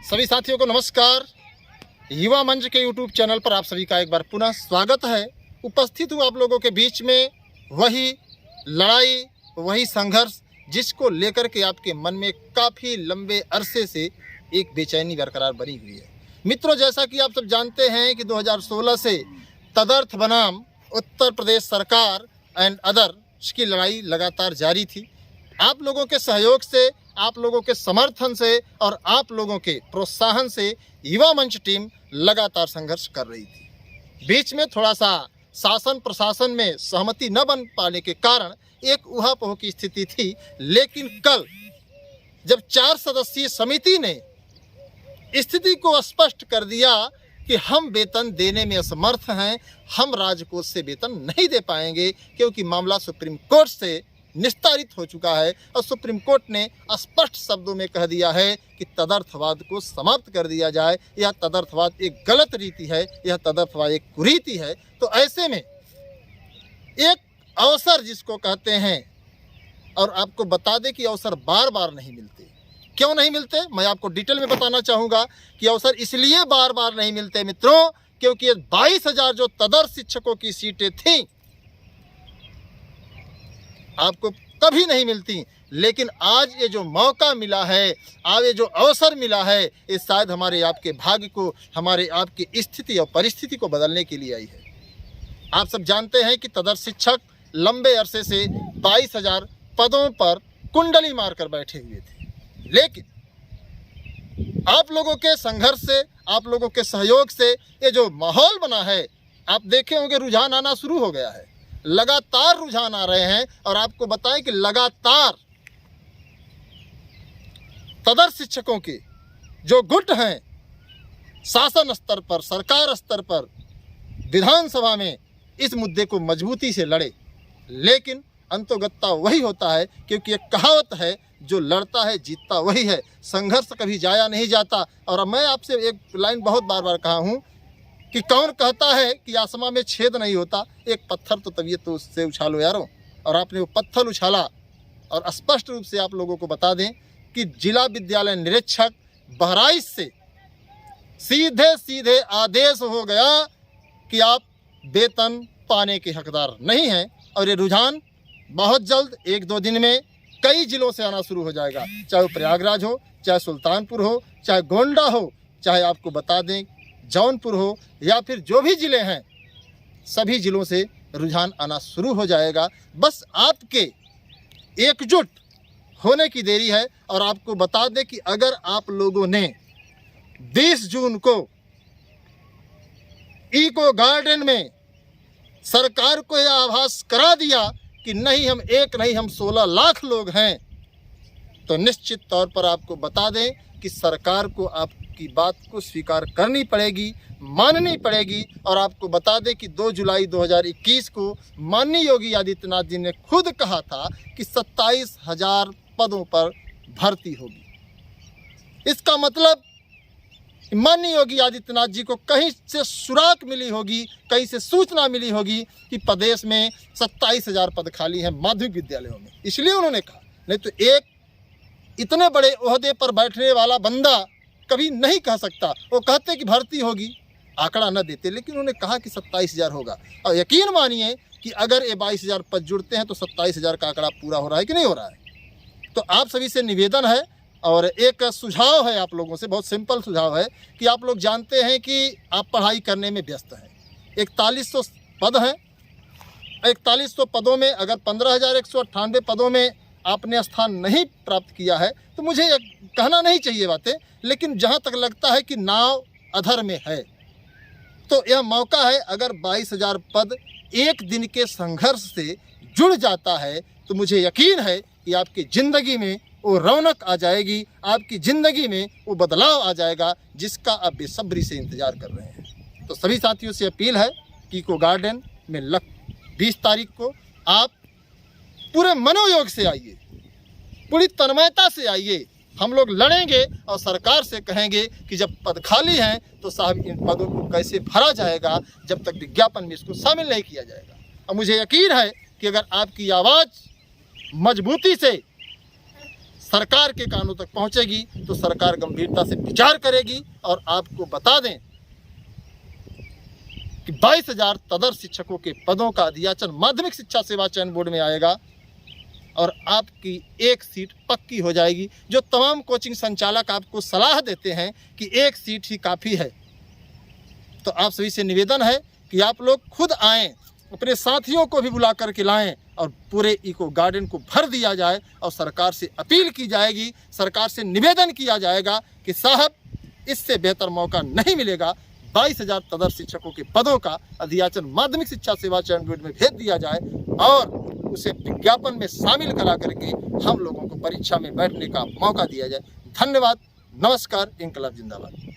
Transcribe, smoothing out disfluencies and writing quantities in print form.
सभी साथियों को नमस्कार। युवा मंच के यूट्यूब चैनल पर आप सभी का एक बार पुनः स्वागत है। उपस्थित हूँ आप लोगों के बीच में वही लड़ाई, वही संघर्ष जिसको लेकर के आपके मन में काफ़ी लंबे अरसे से एक बेचैनी बरकरार बनी हुई है। मित्रों, जैसा कि आप सब जानते हैं कि 2016 से तदर्थ बनाम उत्तर प्रदेश सरकार एंड अदर्स की लड़ाई लगातार जारी थी। आप लोगों के सहयोग से, आप लोगों के समर्थन से और आप लोगों के प्रोत्साहन से युवा मंच टीम लगातार संघर्ष कर रही थी। बीच में थोड़ा सा शासन प्रशासन में सहमति न बन पाने के कारण एक ऊहापोह की स्थिति थी, लेकिन कल जब 4 सदस्यीय समिति ने स्थिति को स्पष्ट कर दिया कि हम वेतन देने में असमर्थ हैं, हम राजकोष से वेतन नहीं दे पाएंगे क्योंकि मामला सुप्रीम कोर्ट से निस्तारित हो चुका है और सुप्रीम कोर्ट ने स्पष्ट शब्दों में कह दिया है कि तदर्थवाद को समाप्त कर दिया जाए। यह तदर्थवाद एक गलत रीति है, यह तदर्थवाद एक कुरीति है। तो ऐसे में एक अवसर जिसको कहते हैं, और आपको बता दें कि अवसर बार बार नहीं मिलते। क्यों नहीं मिलते, मैं आपको डिटेल में बताना चाहूँगा कि अवसर इसलिए बार बार नहीं मिलते मित्रों, क्योंकि ये 22,000 जो तदर्थ शिक्षकों की सीटें थीं आपको कभी नहीं मिलती, लेकिन आज ये जो मौका मिला है, आज ये जो अवसर मिला है, ये शायद हमारे आपके भाग्य को, हमारे आपकी स्थिति और परिस्थिति को बदलने के लिए आई है। आप सब जानते हैं कि तदर्थ शिक्षक लंबे अरसे से 22,000 पदों पर कुंडली मारकर बैठे हुए थे, लेकिन आप लोगों के संघर्ष से, आप लोगों के सहयोग से ये जो माहौल बना है, आप देखे होंगे रुझान आना शुरू हो गया है। लगातार रुझान आ रहे हैं और आपको बताएं कि लगातार तदर्थ शिक्षकों के जो गुट हैं, शासन स्तर पर, सरकार स्तर पर, विधानसभा में इस मुद्दे को मजबूती से लड़े, लेकिन अंतोगत्ता वही होता है, क्योंकि एक कहावत है, जो लड़ता है जीतता वही है। संघर्ष कभी जाया नहीं जाता। और मैं आपसे एक लाइन बहुत बार बार कहा हूँ कि कौन कहता है कि आसमां में छेद नहीं होता, एक पत्थर तो तबीयत तो उससे उछालो यारों। और आपने वो पत्थर उछाला और स्पष्ट रूप से आप लोगों को बता दें कि जिला विद्यालय निरीक्षक बहराइच से सीधे सीधे आदेश हो गया कि आप वेतन पाने के हकदार नहीं हैं। और ये रुझान बहुत जल्द 1-2 दिन में कई जिलों से आना शुरू हो जाएगा, चाहे वो प्रयागराज हो, चाहे सुल्तानपुर हो, चाहे गोंडा हो, चाहे आपको बता दें जौनपुर हो, या फिर जो भी ज़िले हैं, सभी ज़िलों से रुझान आना शुरू हो जाएगा। बस आपके एकजुट होने की देरी है। और आपको बता दें कि अगर आप लोगों ने 20 जून को इको गार्डन में सरकार को यह आभास करा दिया कि नहीं हम एक नहीं, हम 16 लाख लोग हैं, तो निश्चित तौर पर आपको बता दें कि सरकार को आपकी बात को स्वीकार करनी पड़ेगी, माननी पड़ेगी। और आपको बता दें कि 2 जुलाई 2021 को माननीय योगी आदित्यनाथ जी ने खुद कहा था कि 27,000 पदों पर भर्ती होगी। इसका मतलब माननीय योगी आदित्यनाथ जी को कहीं से सुराग मिली होगी, कहीं से सूचना मिली होगी कि प्रदेश में 27,000 पद खाली हैं माध्यमिक विद्यालयों में, इसलिए उन्होंने कहा। नहीं तो एक इतने बड़े ओहदे पर बैठने वाला बंदा कभी नहीं कह सकता। वो कहते कि भर्ती होगी, आंकड़ा न देते, लेकिन उन्होंने कहा कि 27,000 होगा। और यकीन मानिए कि अगर ये 22,000 पद जुड़ते हैं तो 27,000 का आंकड़ा पूरा हो रहा है कि नहीं हो रहा है। तो आप सभी से निवेदन है और एक सुझाव है आप लोगों से, बहुत सिंपल सुझाव है कि आप लोग जानते हैं कि आप पढ़ाई करने में व्यस्त हैं। 4100 पद हैं। 4100 पदों में अगर 15,198 पदों में आपने स्थान नहीं प्राप्त किया है तो मुझे कहना नहीं चाहिए बातें, लेकिन जहां तक लगता है कि नाव अधर में है, तो यह मौका है। अगर 22,000 पद एक दिन के संघर्ष से जुड़ जाता है तो मुझे यकीन है कि आपकी ज़िंदगी में वो रौनक आ जाएगी, आपकी ज़िंदगी में वो बदलाव आ जाएगा जिसका आप बेसब्री से इंतज़ार कर रहे हैं। तो सभी साथियों से अपील है कि इको गार्डन में 20 तारीख को आप पूरे मनोयोग से आइए, पूरी तन्मयता से आइए। हम लोग लड़ेंगे और सरकार से कहेंगे कि जब पद खाली हैं तो साहब इन पदों को कैसे भरा जाएगा जब तक विज्ञापन में इसको शामिल नहीं किया जाएगा। और मुझे यकीन है कि अगर आपकी आवाज़ मजबूती से सरकार के कानों तक पहुंचेगी तो सरकार गंभीरता से विचार करेगी। और आपको बता दें कि 22,000 तदर्थ शिक्षकों के पदों का अध्याचन माध्यमिक शिक्षा सेवा चयन बोर्ड में आएगा और आपकी एक सीट पक्की हो जाएगी। जो तमाम कोचिंग संचालक आपको सलाह देते हैं कि एक सीट ही काफ़ी है, तो आप सभी से निवेदन है कि आप लोग खुद आएँ, अपने साथियों को भी बुला करके लाएं और पूरे इको गार्डन को भर दिया जाए और सरकार से अपील की जाएगी, सरकार से निवेदन किया जाएगा कि साहब इससे बेहतर मौका नहीं मिलेगा। 22,000 तदर्थ शिक्षकों के पदों का अध्याचन माध्यमिक शिक्षा सेवा चयन बोर्ड में भेज दिया जाए और उसे विज्ञापन में शामिल करा करके हम लोगों को परीक्षा में बैठने का मौका दिया जाए। धन्यवाद, नमस्कार, इंकलाब जिंदाबाद।